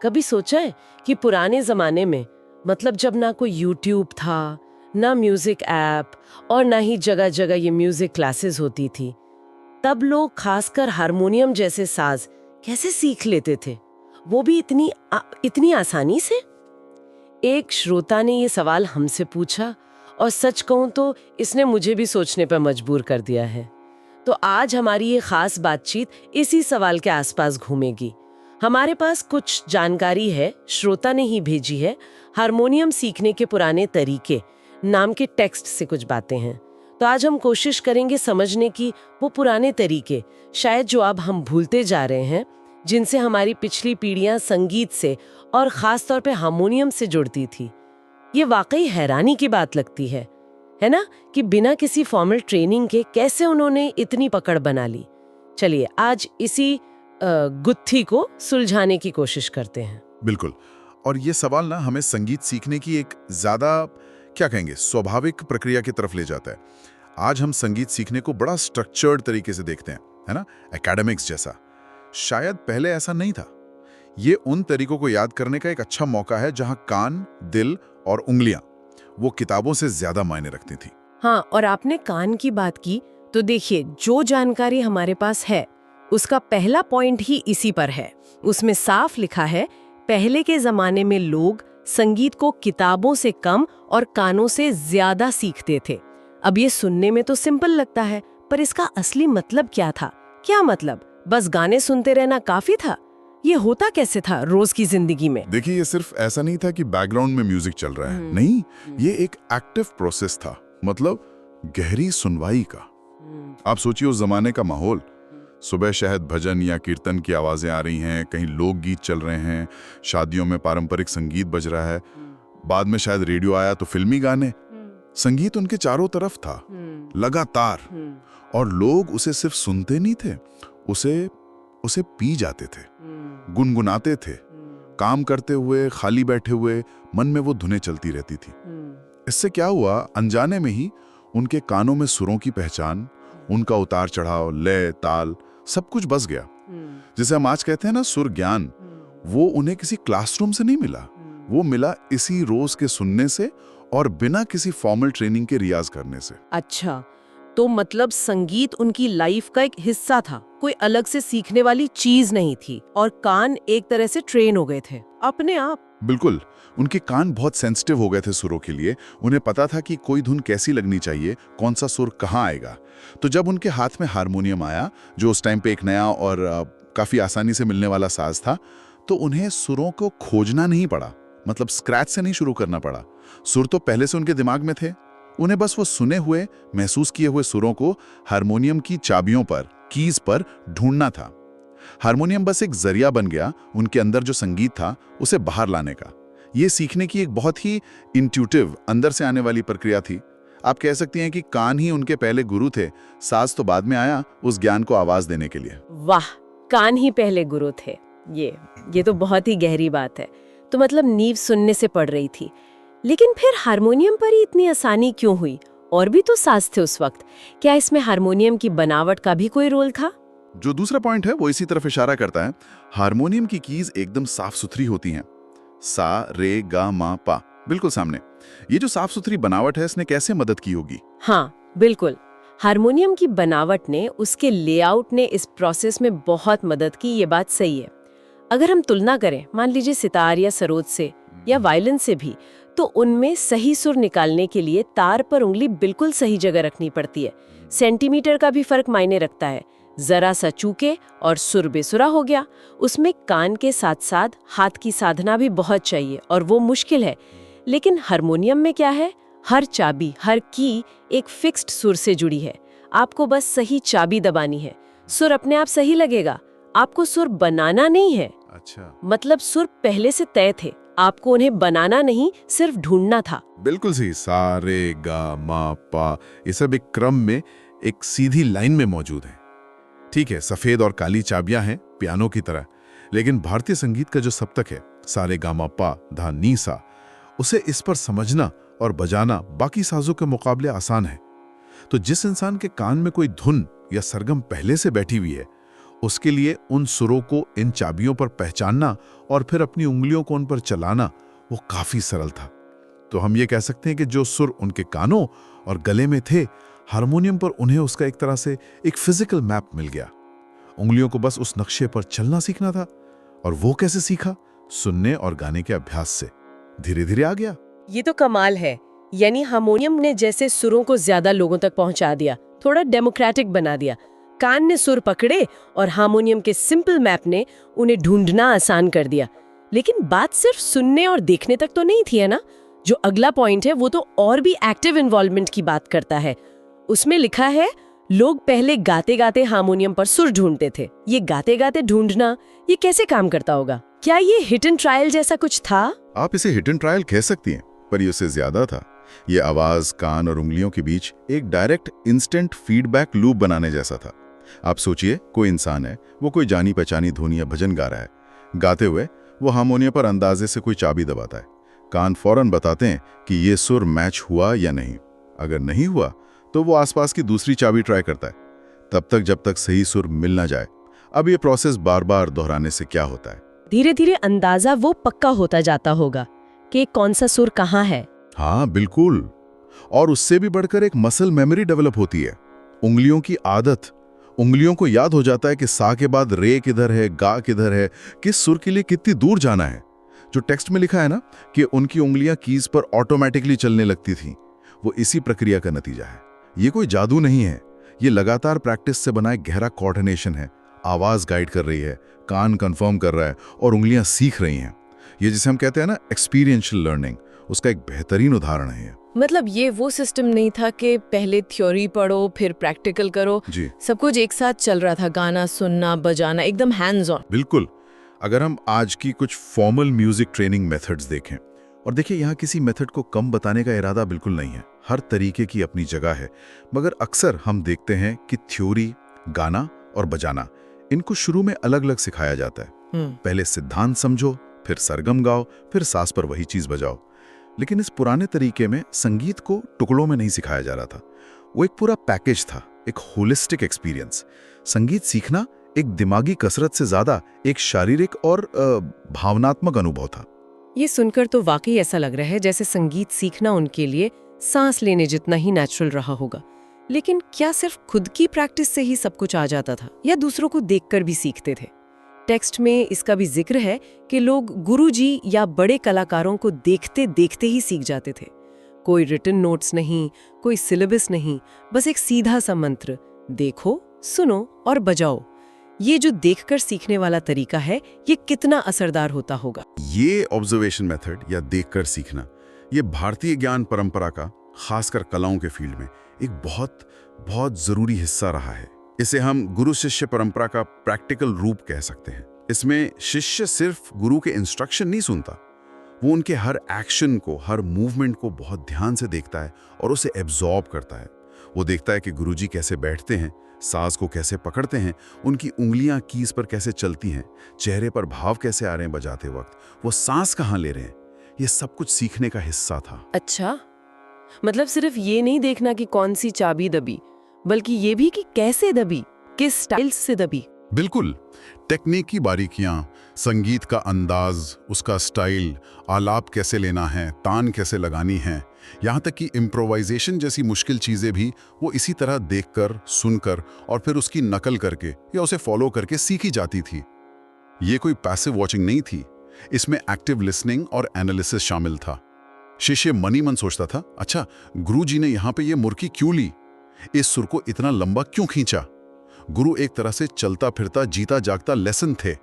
कभी सोचा है कि पुराने जमाने में, मतलब जब ना कोई यूट्यूब था, ना म्यूजिक ऐप और ना ही जगह जगह ये म्यूजिक क्लासेस होती थी, तब लोग खासकर हारमोनियम जैसे साज कैसे सीख लेते थे, वो भी इतनी आसानी से? एक श्रोता ने ये सवाल हमसे पूछा और सच कहूं तो इसने मुझे भी सोचने पर मजबूर कर दिया है। तो आज हमारी ये खास बातचीत इसी सवाल के आसपास घूमेगी। हमारे पास कुछ जानकारी है, श्रोता ने ही भेजी है। हारमोनियम सीखने के पुराने तरीके नाम के टेक्स्ट से कुछ बातें हैं। तो आज हम कोशिश करेंगे समझने की वो पुराने तरीके, शायद जो अब हम भूलते जा रहे हैं, जिनसे हमारी पिछली पीढ़ियां संगीत से और खास तौर पे हारमोनियम से जुड़ती थी। ये वाकई हैरानी की बात लगती है ना, कि बिना किसी फॉर्मल ट्रेनिंग के कैसे उन्होंने इतनी पकड़ बना ली। चलिए आज इसी गुत्थी को सुलझाने की कोशिश करते हैं। बिल्कुल। और ये सवाल ना हमें संगीत सीखने की एक ज्यादा, क्या कहेंगे, स्वाभाविक प्रक्रिया की तरफ ले जाता है। आज हम संगीत सीखने को बड़ा स्ट्रक्चर्ड तरीके से देखते हैं, है ना, एकेडमिक्स जैसा। शायद पहले ऐसा नहीं था। ये उन तरीकों को याद करने का एक अच्छा मौका है जहां कान, दिल और उंगलियां वो किताबों से ज्यादा मायने रखती थी। हाँ, और आपने कान की बात की तो देखिए, जो जानकारी हमारे पास है उसका पहला पॉइंट ही इसी पर है। उसमें साफ लिखा है, पहले के जमाने में लोग संगीत को किताबों से कम और कानों से ज्यादा सीखते थे। अब ये सुनने में तो सिंपल लगता है, पर इसका असली मतलब क्या था? क्या मतलब बस गाने सुनते रहना काफी था? ये होता कैसे था रोज की जिंदगी में? देखिए, ये सिर्फ ऐसा नहीं था कि बैकग्राउंड में म्यूजिक चल रहा है। नहीं, ये एक एक्टिव प्रोसेस था, मतलब गहरी सुनवाई का। आप सोचिए उस जमाने का माहौल। सुबह शायद भजन या कीर्तन की आवाजें आ रही हैं, कहीं लोकगीत चल रहे हैं, शादियों में पारंपरिक संगीत बज रहा है, बाद में शायद रेडियो आया तो फिल्मी गाने। संगीत उनके चारों तरफ था, लगातार। और लोग उसे सिर्फ सुनते नहीं थे, उसे पी जाते थे, गुनगुनाते थे। काम करते हुए, खाली बैठे हुए, मन में वो धुनें चलती रहती थी। इससे क्या हुआ, अनजाने में ही उनके कानों में सुरों की पहचान, उनका उतार चढ़ाव, लय, ताल, सब कुछ बस गया। जिसे हम आज कहते हैं ना सुर ज्ञान, वो उन्हें किसी क्लासरूम से नहीं मिला, वो मिला इसी रोज के सुनने से और बिना किसी फॉर्मल ट्रेनिंग के रियाज करने से। अच्छा, तो मतलब संगीत उनकी लाइफ का एक हिस्सा था, कोई अलग से सीखने वाली चीज नहीं थी, और कान एक तरह से ट्रेन हो गए थे अपने आप। बिल्कुल, उनके कान बहुत सेंसिटिव हो गए थे सुरों के लिए। उन्हें पता था कि कोई धुन कैसी लगनी चाहिए, कौन सा सुर कहाँ आएगा। तो जब उनके हाथ में हारमोनियम आया, जो उस टाइम पे एक नया और काफी आसानी से मिलने वाला साज था, तो उन्हें सुरों को खोजना नहीं पड़ा, मतलब स्क्रैच से नहीं शुरू करना पड़ा। सुर तो पहले से उनके दिमाग में थे। उन्हें बस वो सुने हुए, महसूस किए हुए सुरों को हारमोनियम की चाबियों पर, कीज पर ढूंढना था। हारमोनियम बस एक जरिया बन गया उनके अंदर जो संगीत था उसे बाहर लाने का। ये सीखने की एक बहुत ही इंट्यूटिव, अंदर से आने वाली प्रक्रिया थी। आप कह सकती हैं कि कान ही उनके पहले गुरु थे, साज तो बाद में आया उस ज्ञान को आवाज देने के लिए। वाह, कान ही पहले गुरु थे। ये तो बहुत ही गहरी बात है। तो मतलब नींव सुनने से पड़ रही थी। लेकिन फिर हारमोनियम पर ही इतनी आसानी क्यों हुई? और भी तो साज थे उस वक्त। क्या इसमें हारमोनियम की बनावट का भी कोई रोल था? जो दूसरा पॉइंट है वो इसी तरफ इशारा करता है। हारमोनियम की कीज एकदम साफ सुथरी होती हैं। सा, रे, गा, मा, पा, बिल्कुल सामने। ये जो साफ सुथरी बनावट है, इसने कैसे मदद की होगी? हाँ, बिल्कुल। हारमोनियम की बनावट ने, उसके लेआउट ने इस प्रोसेस में बहुत मदद की, ये बात सही है। अगर हम तुलना करें, मान लीजिए सितार या सरोद से या वायलिन से भी, तो उनमें सही सुर निकालने के लिए तार पर उंगली बिल्कुल सही जगह रखनी पड़ती है। सेंटीमीटर का भी फर्क मायने रखता है। जरा सा चूके और सुर बेसुरा हो गया। उसमें कान के साथ साथ हाथ की साधना भी बहुत चाहिए, और वो मुश्किल है। लेकिन हारमोनियम में क्या है, हर चाबी, हर की एक फिक्स्ड सुर से जुड़ी है। आपको बस सही चाबी दबानी है, सुर अपने आप सही लगेगा। आपको सुर बनाना नहीं है। अच्छा, मतलब सुर पहले से तय थे, आपको उन्हें बनाना नहीं, सिर्फ ढूंढना था। बिल्कुल सही। सा, रे, गा, मा, पा, ये सब एक क्रम में, एक सीधी लाइन में मौजूद है। ठीक है, सफेद और काली चाबियां हैं पियानो की तरह, लेकिन भारतीय संगीत का जो सप्तक है, सारे, गा, मा, पा, धा, नी, सा, उसे इस पर समझना और बजाना बाकी साजों के मुकाबले आसान है। तो जिस इंसान के कान में कोई धुन या सरगम पहले से बैठी हुई है, उसके लिए उन सुरों को इन चाबियों पर पहचानना और फिर अपनी उंगलियों को उन पर चलाना वो काफी सरल था। तो हम ये कह सकते हैं कि जो सुर उनके कानों और गले में थे, हारमोनियम पर उन्हें उसका एक तरह से एक फिजिकल मैप मिल गया। उंगलियों को बस उस नक्शे पर चलना सीखना था। और वो कैसे सीखा? सुनने और गाने के अभ्यास से धीरे धीरे आ गया। ये तो कमाल है। यानी हारमोनियम ने जैसे सुरों को ज्यादा लोगों तक पहुंचा दिया, थोड़ा डेमोक्रेटिक बना दिया। कान ने सुर पकड़े और हारमोनियम के सिंपल मैप ने उन्हें ढूंढना आसान कर दिया। लेकिन बात सिर्फ सुनने और देखने तक तो नहीं थी, है ना? जो अगला पॉइंट है वो तो और भी एक्टिव इन्वॉल्वमेंट की बात करता है। उसमें लिखा है, लोग पहले गाते गाते हारमोनियम पर सुर ढूंढते थे। ये गाते गाते ढूंढना, ये कैसे काम करता होगा? क्या ये हिट एंड ट्रायल जैसा कुछ था? आप इसे हिट एंड ट्रायल कह सकती हैं, पर ये उससे ज्यादा था। ये आवाज, कान और उंगलियों के बीच एक डायरेक्ट इंस्टेंट फीडबैक लूप बनाने जैसा था। आप सोचिए, कोई इंसान है, वो कोई जानी पहचानी धुन या भजन गा रहा है। गाते हुए वो हारमोनियम पर अंदाजे से कोई चाबी दबाता है। कान फौरन बताते हैं कि ये सुर मैच हुआ या नहीं। अगर नहीं हुआ तो वो आसपास की दूसरी चाबी ट्राई करता है, तब तक जब तक सही सुर मिल ना जाए। अब ये प्रोसेस बार बार दोहराने से क्या होता है? धीरे धीरे अंदाजा वो पक्का होता जाता होगा कि कौन सा सुर कहाँ है। हाँ बिल्कुल। और उससे भी बढ़कर एक मसल मेमोरी डेवलप होती है। उंगलियों की आदत, उंगलियों को याद हो जाता है कि सा के बाद रे किधर है, गा किधर है, किस सुर के लिए कितनी दूर जाना है। जो टेक्स्ट में लिखा है ना कि उनकी उंगलियां कीज पर ऑटोमेटिकली चलने लगती थी, वो इसी प्रक्रिया का नतीजा है। ये कोई जादू नहीं है, ये लगातार प्रैक्टिस से बना एक गहरा कोऑर्डिनेशन है। आवाज गाइड कर रही है, कान कंफर्म कर रहा है और उंगलियां सीख रही हैं। ये जिसे हम कहते हैं ना एक्सपीरियंशियल लर्निंग, उसका एक बेहतरीन उदाहरण है। मतलब ये वो सिस्टम नहीं था कि पहले थ्योरी पढ़ो फिर प्रैक्टिकल करो जी, सब कुछ एक साथ चल रहा था, गाना सुनना बजाना एकदम हैंड्स ऑन। बिल्कुल। अगर हम आज की कुछ फॉर्मल म्यूजिक ट्रेनिंग मेथड्स देखें, और देखिए यहाँ किसी मेथड को कम बताने का इरादा बिल्कुल नहीं है, हर तरीके की अपनी जगह है, मगर अक्सर हम देखते हैं कि थ्योरी, गाना और बजाना, इनको शुरू में अलग अलग सिखाया जाता है। पहले सिद्धांत समझो, फिर सरगम गाओ, फिर सास पर वही चीज बजाओ। लेकिन इस पुराने तरीके में संगीत को टुकड़ों में नहीं सिखाया जा रहा था, वो एक पूरा पैकेज था, एक होलिस्टिक एक्सपीरियंस। संगीत सीखना एक दिमागी कसरत से ज्यादा एक शारीरिक और भावनात्मक अनुभव था। ये सुनकर तो वाकई ऐसा लग रहा है जैसे संगीत सीखना उनके लिए सांस लेने जितना ही नेचुरल रहा होगा। लेकिन क्या सिर्फ खुद की प्रैक्टिस से ही सब कुछ आ जाता था या दूसरों को देखकर भी सीखते थे? टेक्स्ट में इसका भी जिक्र है कि लोग गुरुजी या बड़े कलाकारों को देखते देखते ही सीख जाते थे। कोई रिटन नोट्स नहीं, कोई सिलेबस नहीं, बस एक सीधा सा मंत्र, देखो, सुनो और बजाओ। ये जो देखकर सीखने वाला तरीका है, ये कितना असरदार होता होगा? ये ऑब्जर्वेशन मेथड या देखकर सीखना, ये भारतीय ज्ञान परंपरा का, खासकर कलाओं के फील्ड में एक बहुत बहुत जरूरी हिस्सा रहा है। इसे हम गुरु शिष्य परंपरा का प्रैक्टिकल रूप कह सकते हैं। इसमें शिष्य सिर्फ गुरु के इंस्ट्रक्शन नहीं सुनता, वो उनके हर एक्शन को, हर मूवमेंट को बहुत ध्यान से देखता है और उसे एब्जॉर्ब करता है। वो देखता है कि गुरुजी कैसे बैठते हैं, साज को कैसे पकड़ते हैं, उनकी उंगलियां कीज पर कैसे चलती हैं, चेहरे पर भाव कैसे आ रहे हैं बजाते वक्त, वो सांस कहाँ ले रहे हैं। ये सब कुछ सीखने का हिस्सा था। अच्छा, मतलब सिर्फ ये नहीं देखना कि कौन सी चाबी दबी, बल्कि ये भी कि कैसे दबी, किस स्टाइल से दबी। बिल्कुल, टेक्निक की बारीकियां, संगीत का अंदाज, उसका स्टाइल, आलाप कैसे लेना है, तान कैसे लगानी है, यहाँ तक कि इम्प्रोवाइजेशन जैसी मुश्किल चीजें भी वो इसी तरह देखकर, सुनकर और फिर उसकी नकल करके या उसे फॉलो करके सीखी जाती थी। ये कोई पैसिव वॉचिंग नहीं थी, इसमें एक्टिव लिसनिंग और एनालिसिस शामिल था। शिष्य मनी मन सोचता था, अच्छा गुरुजी ने यहाँ पे ये मुर्की क्यों ली, इस सुर को इतना लंबा क्यों खींचा। गुरु एक तरह से चलता फिरता जीता जागता लेसन थे।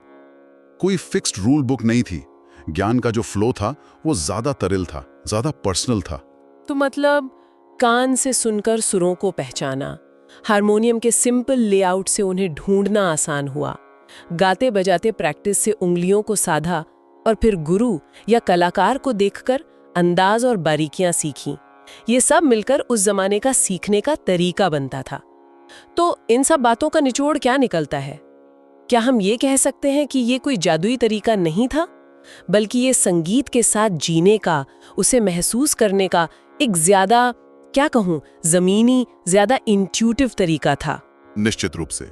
कोई फिक्स्ड रूल बुक नहीं थी। ज्ञान का जो फ्लो था वो ज्यादा तरल था, ज्यादा पर्सनल था। तो मतलब कान से सुनकर सुरों को पहचाना, हारमोनियम के सिंपल लेआउट से उन्हें ढूंढना आसान हुआ, गाते बजाते प्रैक्टिस से उंगलियों को साधा और फिर गुरु या कलाकार को देखकर अंदाज और बारीकियां सीखी। ये सब मिलकर उस जमाने का सीखने का तरीका बनता था। तो इन सब बातों का निचोड़ क्या निकलता है? क्या हम ये कह सकते हैं कि ये कोई जादुई तरीका नहीं था, बल्कि ये संगीत के साथ जीने का, उसे महसूस करने का एक ज्यादा, क्या कहूँ, जमीनी, ज्यादा इंट्यूटिव तरीका था? निश्चित रूप से।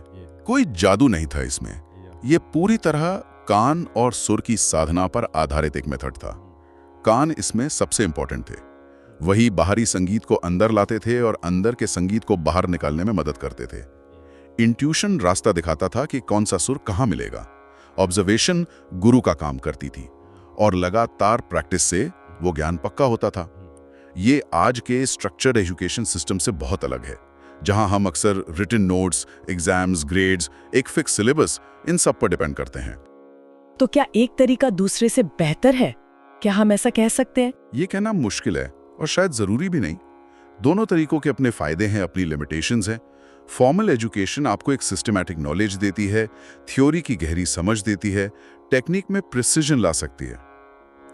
कोई जादू नहीं था इसमें। ये पूरी तरह कान और सुर की साधना पर आधारित एक मेथड था। कान इसमें सबसे इंपॉर्टेंट थे। वही बाहरी संगीत को अंदर लाते थे और अंदर के संगीत को बाहर निकालने में मदद करते थे। इंट्यूशन रास्ता दिखाता था कि कौन सा सुर कहाँ मिलेगा। ऑब्जर्वेशन गुरु का काम करती थी और लगातार प्रैक्टिस से वो ज्ञान पक्का होता था। ये आज के स्ट्रक्चर्ड एजुकेशन सिस्टम से बहुत अलग है, जहां हम अक्सर रिटन नोट्स, एग्जाम्स, ग्रेड्स, एक फिक्स सिलेबस, इन सब पर डिपेंड करते हैं। तो क्या एक तरीका दूसरे से बेहतर है? क्या हम ऐसा कह सकते हैं? ये कहना मुश्किल है और शायद जरूरी भी नहीं। दोनों तरीकों के अपने फायदे हैं, अपनी लिमिटेशंस हैं। फॉर्मल एजुकेशन आपको एक सिस्टमैटिक नॉलेज देती है, थ्योरी की गहरी समझ देती है, टेक्निक में प्रिसिजन ला सकती है।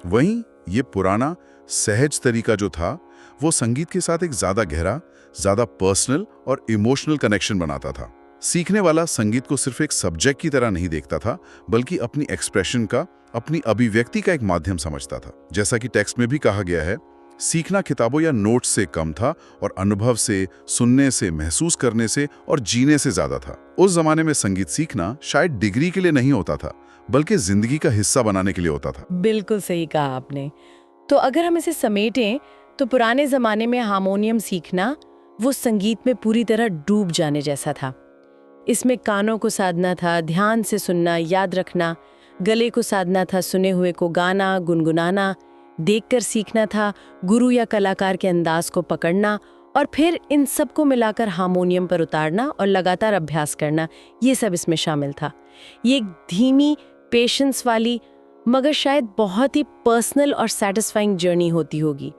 वहीं ये पुराना सहज तरीका जो था, वो संगीत के साथ एक ज्यादा गहरा, ज्यादा पर्सनल और इमोशनल कनेक्शन बनाता था। सीखने वाला संगीत को सिर्फ एक सब्जेक्ट की तरह नहीं देखता था, बल्कि अपनी एक्सप्रेशन का, अपनी अभिव्यक्ति का एक माध्यम समझता था। जैसा कि टेक्स्ट में भी कहा गया है, सीखना किताबों या नोट्स से कम था और अनुभव से, सुनने से, महसूस करने से और जीने से ज्यादा था। उस जमाने में संगीत सीखना शायद डिग्री के लिए नहीं होता था, बल्कि जिंदगी का हिस्सा बनाने के लिए होता था। बिल्कुल सही कहा आपने। तो अगर हम इसे समेटें तो पुराने जमाने में हारमोनियम सीखना वो संगीत में पूरी तरह डूब जाने जैसा था। इसमें कानों को साधना था, ध्यान से सुनना, याद रखना, गले को साधना था, सुने हुए को गाना, गुनगुनाना, देखकर सीखना था, गुरु या कलाकार के अंदाज को पकड़ना और फिर इन सब को मिलाकर हारमोनियम पर उतारना और लगातार अभ्यास करना, ये सब इसमें शामिल था। ये एक धीमी, पेशेंस वाली मगर शायद बहुत ही पर्सनल और सैटिस्फाइंग जर्नी होती होगी।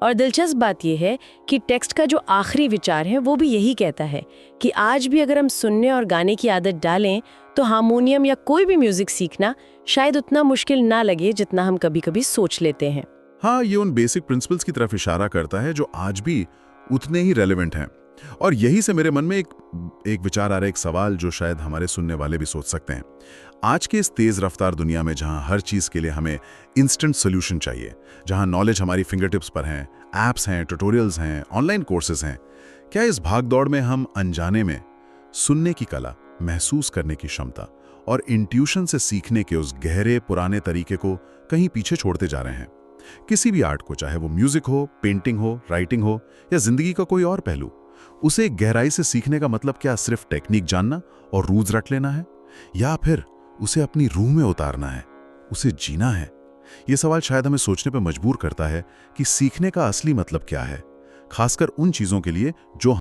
और दिलचस्प बात यह है कि टेक्स्ट का जो आखिरी विचार है वो भी यही कहता है कि आज भी अगर हम सुनने और गाने की आदत डालें तो हारमोनियम या कोई भी म्यूजिक सीखना शायद उतना मुश्किल ना लगे जितना हम कभी-कभी सोच लेते हैं। हाँ, ये उन बेसिक प्रिंसिपल्स की तरफ इशारा करता है जो आज भी उतने ही रेलेवेंट हैं। और यही से मेरे मन में एक विचार आ रहा है, एक सवाल जो शायद हमारे सुनने वाले भी सोच सकते हैं। आज के इस तेज रफ्तार दुनिया में जहां हर चीज के लिए हमें इंस्टेंट सोल्यूशन चाहिए, जहां नॉलेज हमारी फिंगर टिप्स पर हैं, एप्स हैं, ट्यूटोरियल्स हैं, ऑनलाइन कोर्सेज हैं, क्या इस भागदौड़ में हम अनजाने में सुनने की कला, महसूस करने की क्षमता और इंट्यूशन से सीखने के उस गहरे पुराने तरीके को कहीं पीछे छोड़ते जा रहे हैं? किसी भी आर्ट को, चाहे वो म्यूजिक हो, पेंटिंग हो, राइटिंग हो या जिंदगी का कोई और पहलू, उसे गहराई से सीखने का मतलब क्या सिर्फ टेक्निक जानना और रूल्स रट लेना है, या फिर उसे अपनी रूह में उतारना है, उसे जीना है? ये सवाल शायद हमें सोचने पर मजबूर करता है कि सीखने का असली मतलब क्या है, खासकर उन चीजों के लिए जो